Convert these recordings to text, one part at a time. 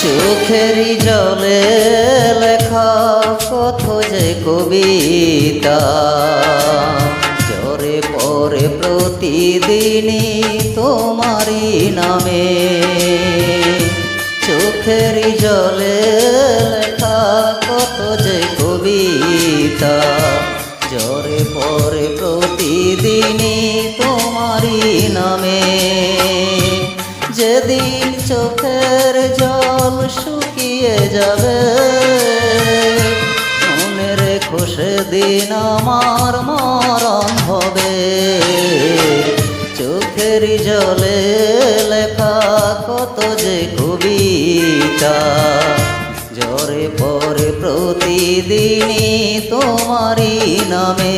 চোখেরই জলে লেখা কত যে কবিতা ঝরে পড়ে প্রতিদিনই তোমারই নামে। চোখেরই জলে লেখা কত যে কবিতা ঝরে পড়ে প্রতিদিনই তোমারই নামে। যেদিন চোখের জল শুকিয়ে যাবে মনে রেখো সেদিন আমার মরণ হবে। চোখের জলে লেখা কত যে কবিতা ঝরে পড়ে প্রতিদিনই তোমারই নামে।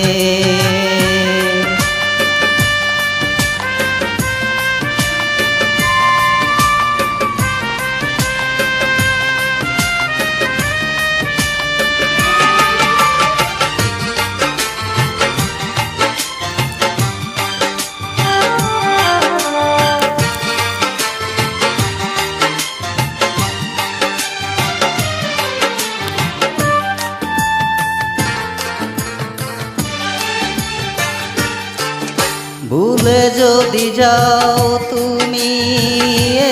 ভুলে যদি যাও তুমি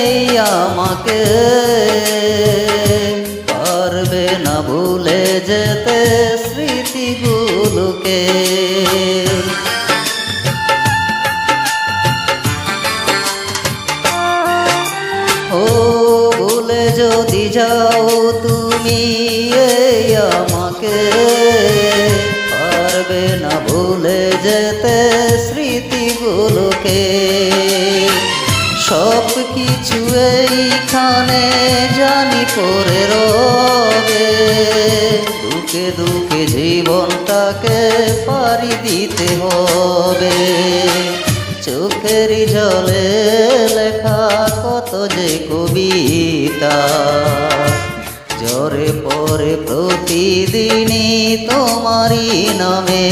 এই আমাকে পারবে না ভুলে যেতে স্মৃতিগুলোকে। ও ভুলে যদি যাও তুমি এই আমাকে পারবে না ভুলে যেতে স্মৃতিগুলোকে। সব কিছু এইখানে জানি পড়ে রবে দুঃখে দুঃখে জীবনটাকে পাড়ি দিতে হবে। চোখের জলে লেখা কত যে কবিতা ঝরে পড়ে প্রতিদিনই তোমারই নামে।